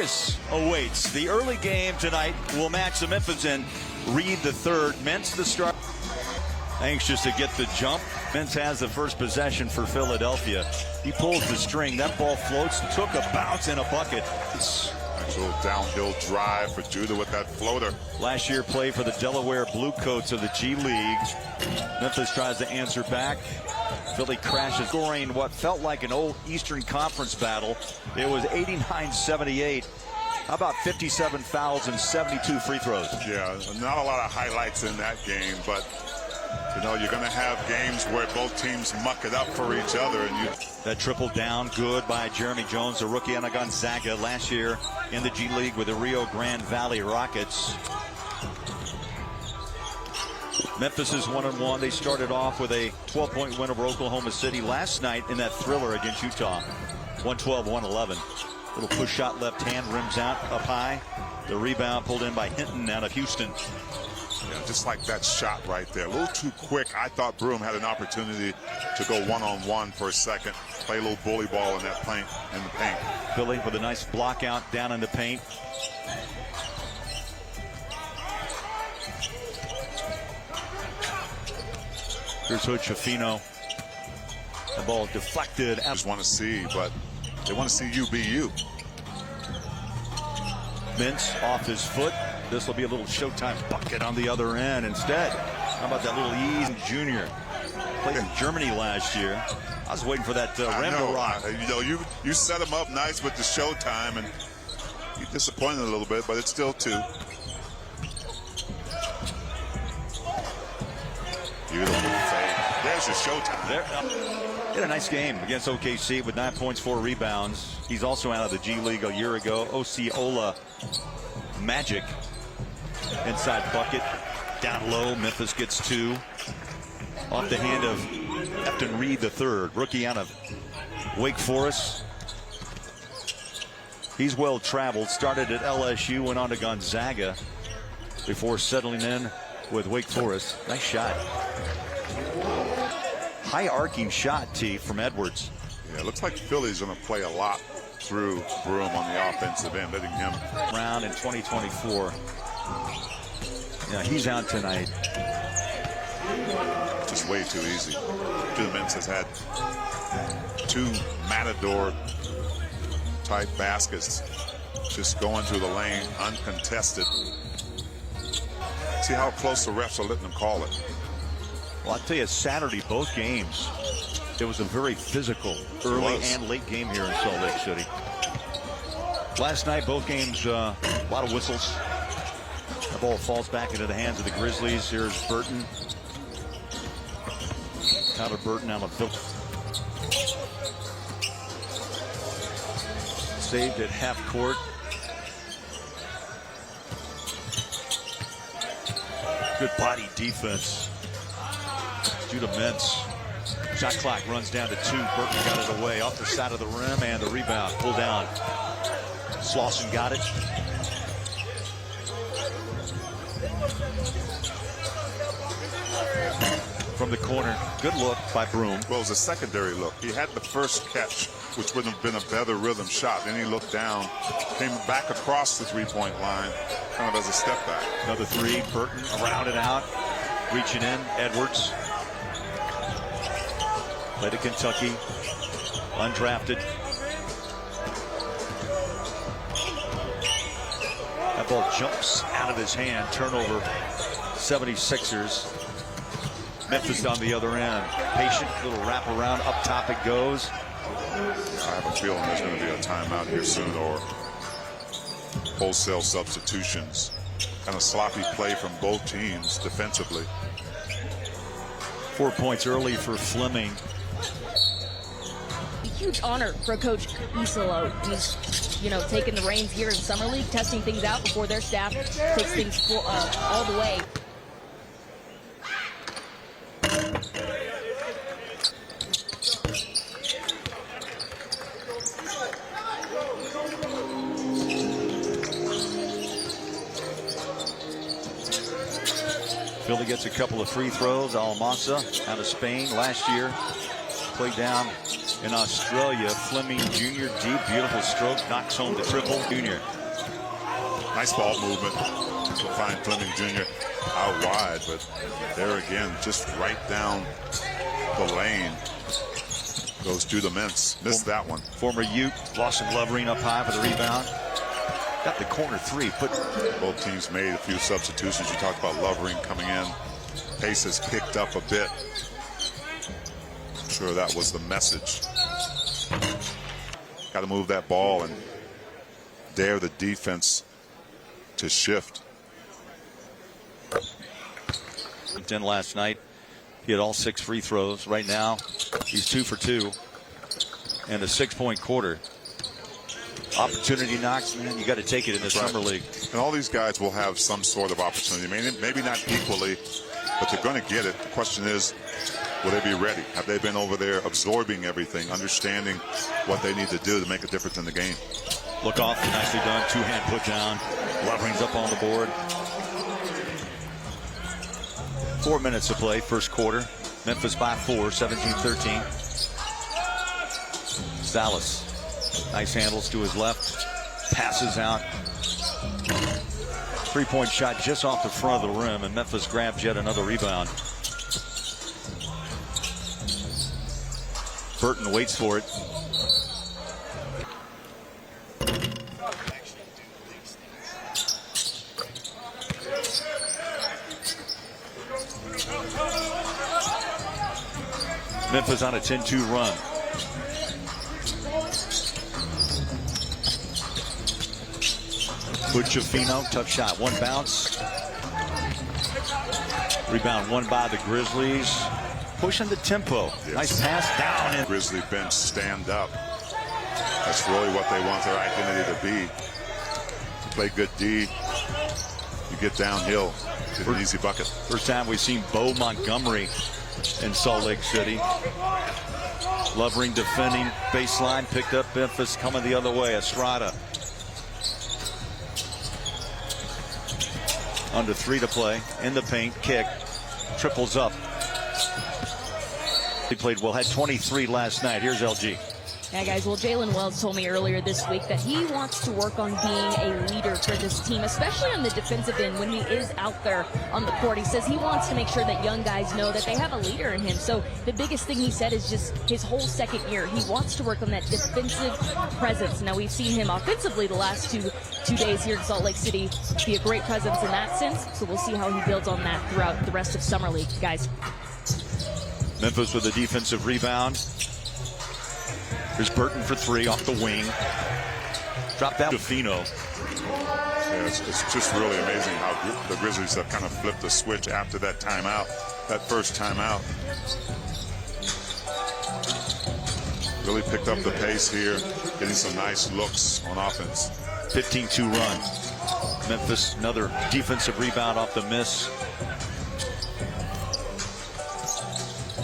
circus awaits. The early game tonight will match the Memphis and Reed the third. Mintz the start. Anxious to get the jump. Mintz has the first possession for Philadelphia. He pulls the string. That ball floats, took a bounce in a bucket. Nice little downhill drive for Judah with that floater. Last year played for the Delaware Bluecoats of the G League. Memphis tries to answer back. Philly crashes, scoring what felt like an old Eastern Conference battle. It was 89-78. How about 57 fouls and 72 free throws? Yeah, not a lot of highlights in that game, but you know, you're going to have games where both teams muck it up for each other. And that triple down, good by Jeremy Jones, a rookie out of Gonzaga last year in the G League with the Rio Grande Valley Rockets. Memphis is 1-1. They started off with a 12-point win over Oklahoma City last night in that thriller against Utah. 112-111. Little push shot left hand, rims out up high. The rebound pulled in by Hinton out of Houston. Yeah, just like that shot right there. A little too quick. I thought Broome had an opportunity to go one-on-one for a second. Play a little bully ball in that paint, in the paint. Philly with a nice block out down in the paint. Here's Hood Schifino. The ball deflected. Just want to see, but they want to see you be you. Mintz off his foot. This will be a little Showtime bucket on the other end instead. How about that little Ease Jr. Played in Germany last year. I was waiting for that rim to rock. You know, you set him up nice with the Showtime, and he disappointed a little bit, but it's still two. Beautiful fade. There's your Showtime. There, he had a nice game against OKC with 9 points, 4 rebounds. He's also out of the G League a year ago. Osceola Magic. Inside bucket. Down low. Memphis gets 2. Off the hand of Efton Reed the third. Rookie out of Wake Forest. He's well traveled. Started at LSU. Went on to Gonzaga before settling in with Wake Forest. Nice shot. High arcing shot, T, from Edwards. Yeah, it looks like Philly's going to play a lot through Broome on the offensive end, letting him round in 2024. Yeah, he's out tonight. Just way too easy. Judah Mintz has had 2 Matador type baskets just going through the lane uncontested. See how close the refs are letting them call it. Well, I'll tell you, Saturday, both games, it was a very physical early and late game here in Salt Lake City. Last night, both games, a lot of whistles. The ball falls back into the hands of the Grizzlies. Here's Burton. Tyler Burton out of Philly. Saved at half court. Good body defense. Judah Mintz. Shot clock runs down to 2. Burton got it away off the side of the rim, and the rebound pulled down. Slauson got it. From the corner. Good look by Broome. Well, it was a secondary look. He had the first catch, which would have been a better rhythm shot. Then he looked down, came back across the three-point line, kind of as a step back. Another 3. Burton around it out. Reaching in. Edwards. Played at Kentucky. Undrafted. That ball jumps out of his hand. Turnover. 76ers. Memphis on the other end. Patient, little wraparound. Up top it goes. I have a feeling there's going to be a timeout here soon, or wholesale substitutions. Kind of sloppy play from both teams defensively. 4 points early for Fleming. A huge honor for Coach Isolo. He's, taking the reins here in Summer League, testing things out before their staff takes things all the way. Philly gets a couple of free throws. Almasa out of Spain last year. Played down in Australia. Fleming Jr. deep, beautiful stroke, knocks home the triple. Jr. Nice ball movement to find Fleming Jr. out wide, but there again, just right down the lane. Goes to the Mintz. Missed that one. Former Ute, Lawson Lovering up high for the rebound. Got the corner three. Both teams made a few substitutions. You talked about Lovering coming in. Pace has picked up a bit. I'm sure that was the message. Got to move that ball and dare the defense to shift. 10 last night. He had all 6 free throws. Right now, he's 2 for 2 and a 6-point quarter. Opportunity knocks, man. You got to take it in the summer league. And all these guys will have some sort of opportunity. Maybe not equally, but they're going to get it. The question is, will they be ready? Have they been over there absorbing everything, understanding what they need to do to make a difference in the game? Look off, nicely done. 2-hand put down. Lovering's up on the board. 4 minutes to play, first quarter. Memphis by 4, 17-13. Salas, nice handles to his left. Passes out. 3-point shot just off the front of the rim, and Memphis grabs yet another rebound. Burton waits for it. Memphis on a 10-2 run. Bucciafino, tough shot. One bounce. Rebound won by the Grizzlies. Pushing the tempo. Yes. Nice pass down. And Grizzly bench stand up. That's really what they want their identity to be. You play good D. You get downhill. Get an easy bucket. First time we've seen Bo Montgomery in Salt Lake City. Lovering defending baseline, picked up. Memphis coming the other way. Estrada under 3 to play in the paint. Kick, triples up. He played well, had 23 last night. Here's LG. Yeah, guys, well, Jalen Wells told me earlier this week that he wants to work on being a leader for this team, especially on the defensive end when he is out there on the court. He says he wants to make sure that young guys know that they have a leader in him. So the biggest thing he said is just his whole second year. He wants to work on that defensive presence. Now, we've seen him offensively the last two days here in Salt Lake City be a great presence in that sense. So we'll see how he builds on that throughout the rest of Summer League, guys. Memphis with a defensive rebound. Here's Burton for 3 off the wing. Drop that to Fino. Yeah, it's just really amazing how the Grizzlies have kind of flipped the switch after that timeout, that first timeout. Really picked up the pace here, getting some nice looks on offense. 15-2 run. Memphis, another defensive rebound off the miss.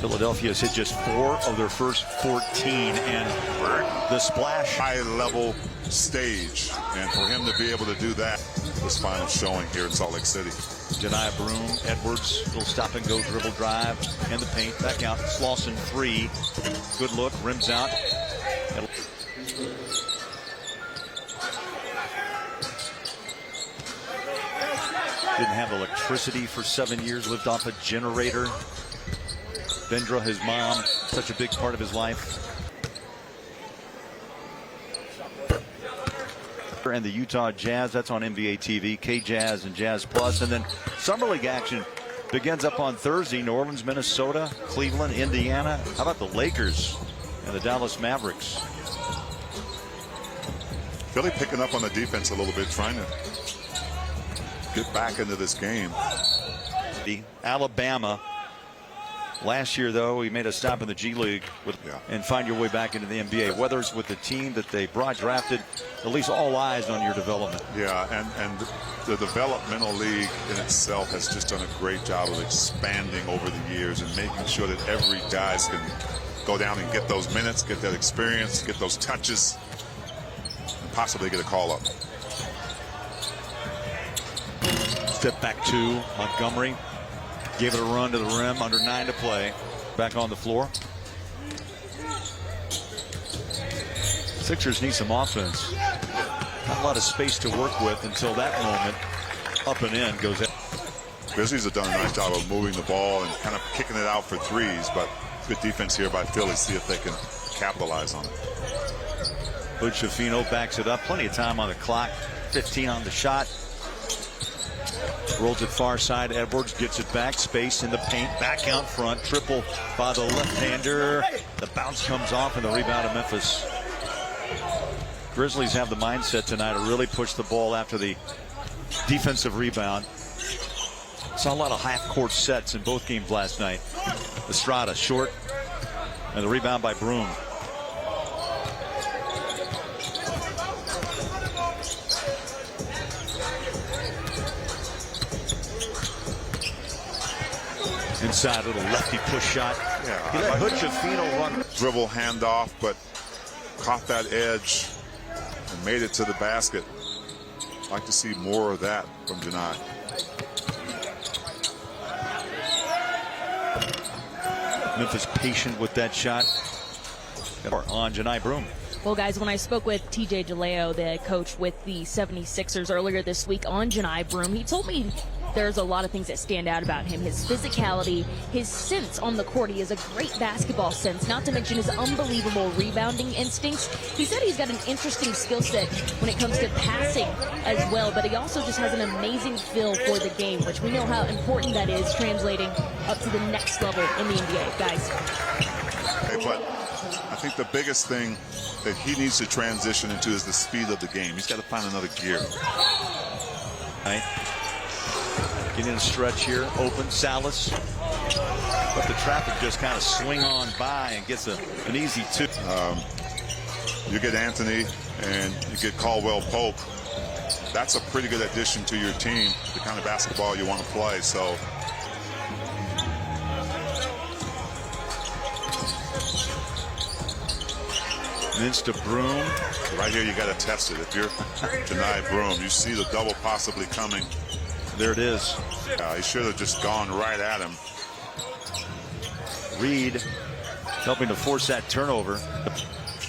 Philadelphia has hit just 4 of their first 14, and the splash. High-level stage, and for him to be able to do that, this final showing here in Salt Lake City. Janiyah Broome, Edwards, little stop-and-go dribble drive, and the paint, back out. Slauson 3, good look, rims out. Didn't have electricity for 7 years, lived off a generator. Vendra, his mom, such a big part of his life. And the Utah Jazz, that's on NBA TV, K-Jazz and Jazz Plus. And then Summer League action begins up on Thursday. New Orleans, Minnesota, Cleveland, Indiana. How about the Lakers and the Dallas Mavericks? Philly picking up on the defense a little bit, trying to get back into this game. Alabama. Last year, though, he made a stop in the G League and find your way back into the NBA. Whether it's with the team that they drafted, at least all eyes on your development. Yeah, and the developmental league in itself has just done a great job of expanding over the years and making sure that every guy can go down and get those minutes, get that experience, get those touches, and possibly get a call-up. Step back 2, Montgomery. Gave it a run to the rim, under 9 to play. Back on the floor. Sixers need some offense. Not a lot of space to work with until that moment. Up and in goes in. Grizzlies have done a nice job of moving the ball and kind of kicking it out for threes, but good defense here by Philly. See if they can capitalize on it. Buchafino backs it up. Plenty of time on the clock. 15 on the shot. Rolls it far side. Edwards gets it back. Space in the paint. Back out front. Triple by the left-hander. The bounce comes off and the rebound of Memphis. Grizzlies have the mindset tonight to really push the ball after the defensive rebound. Saw a lot of half-court sets in both games last night. Estrada short. And the rebound by Broom. Inside, little lefty push shot. Yeah, He let Buchafino run. Dribble handoff, but caught that edge and made it to the basket. I'd like to see more of that from Janai. Memphis patient with that shot. On Janai Broom. Well, guys, when I spoke with TJ DeLeo, the coach with the 76ers earlier this week on Janai Broom, he told me there's a lot of things that stand out about him. His physicality, his sense on the court. He has a great basketball sense, not to mention his unbelievable rebounding instincts. He said he's got an interesting skill set when it comes to passing as well, but he also just has an amazing feel for the game, which we know how important that is, translating up to the next level in the NBA, guys. But I think the biggest thing that he needs to transition into is the speed of the game. He's got to find another gear. Right. Getting in a stretch here. Open. Salas. But the traffic just kind of swing on by and gets an easy two. You get Anthony and you get Caldwell Pope. That's a pretty good addition to your team, the kind of basketball you want to play. So Mints to Broom. right here, you got to test it. If you're Janai Broom, you see the double possibly coming. There it is. He should have just gone right at him. Reed helping to force that turnover.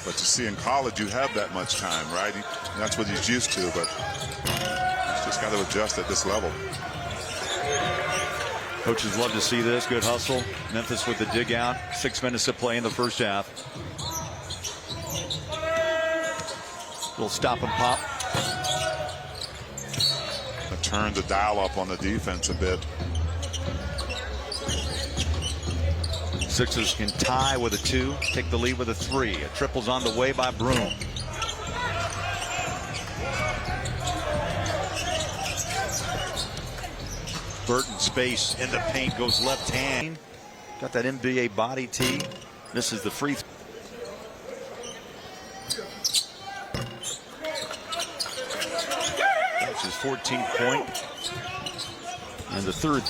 But you see, in college, you have that much time, right? That's what he's used to, but he's just got to adjust at this level. Coaches love to see this. Good hustle. Memphis with the dig out. 6 minutes to play in the first half. Little stop and pop. Turn the dial up on the defense a bit. Sixers can tie with a 2, take the lead with a 3. A triple's on the way by Broom. Burton space in the paint, goes left hand. Got that NBA body tee. This is the free throw. That's his 14th point. And the third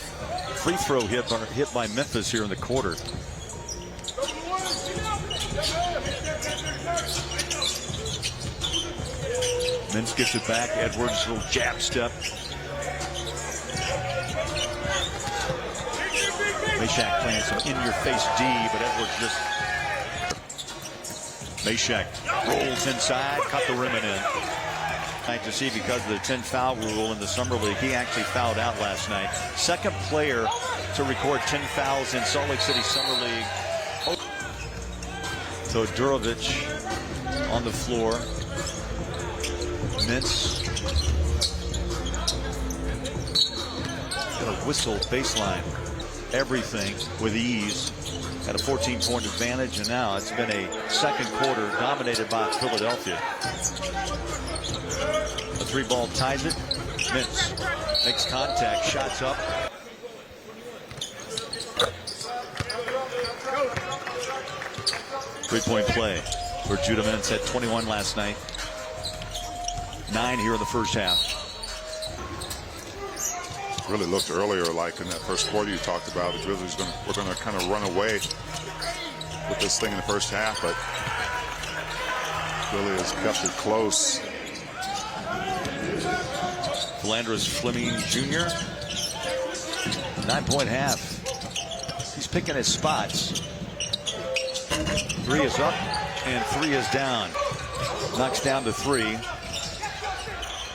free throw hit by Memphis here in the quarter. Mintz gets it back. Edwards, little jab step. Meshack playing some in-your-face D, but Edwards just... Meshack rolls inside, cut the rim and in. Nice to see, because of the 10 foul rule in the Summer League, he actually fouled out last night. Second player to record 10 fouls in Salt Lake City Summer League. So Durovic on the floor. Mintz. Got a whistle baseline. Everything with ease. Had a 14-point advantage, and now it's been a second quarter dominated by Philadelphia. A 3-ball ties it. Mintz makes contact, shots up. Three-point play for Judah Mintz. Had 21 last night. 9 here in the first half. Really looked earlier like in that first quarter you talked about. The Grizzlies were going to kind of run away with this thing in the first half, but Philly has kept it close. Philandros Fleming Jr. 9-point half. He's picking his spots. 3 is up and 3 is down. Knocks down to 3.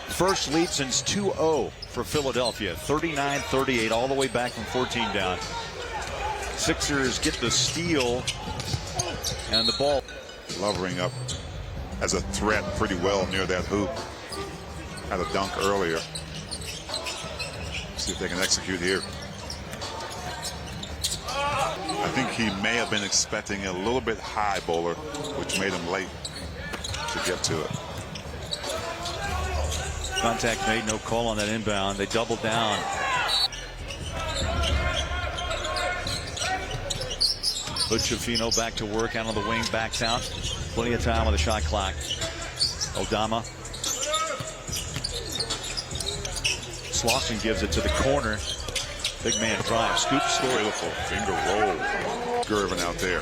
First lead since 2-0 for Philadelphia. 39-38 all the way back from 14 down. Sixers get the steal and the ball. Lovering up as a threat pretty well near that hoop. Had a dunk earlier. See if they can execute here. I think he may have been expecting a little bit high, Bowler, which made him late to get to it. Contact made, no call on that inbound. They doubled down. Hood-Schifino back to work, out on the wing, backs out. Plenty of time on the shot clock. Odama. Slauson gives it to the corner. Big man drive, scoop, score. Beautiful finger roll. Gervin out there.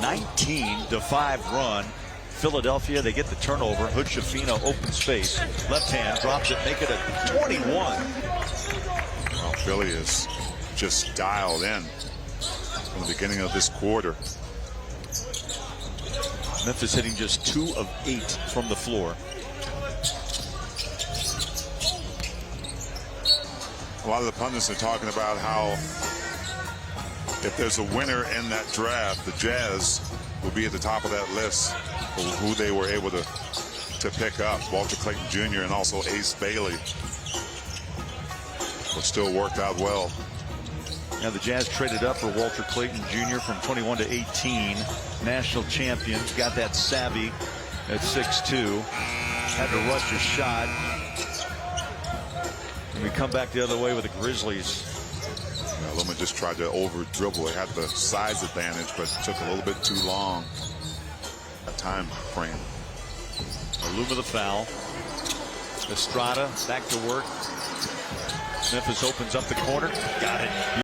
19-5 run. Philadelphia, they get the turnover. Hood-Schifino, open space. Left hand, drops it, make it a 21. Well, Philly is just dialed in from the beginning of this quarter. Memphis hitting just 2 of 8 from the floor. A lot of the pundits are talking about how if there's a winner in that draft, the Jazz will be at the top of that list for who they were able to pick up. Walter Clayton Jr. and also Ace Bailey. But still worked out well. Now the Jazz traded up for Walter Clayton Jr. from 21 to 18. National champions. Got that savvy at 6'2". Had to rush his shot. And we come back the other way with the Grizzlies. Luma just tried to over dribble. He had the size advantage, but took a little bit too long. A time frame. Luma the foul. Estrada back to work. Memphis opens up the corner. Got it.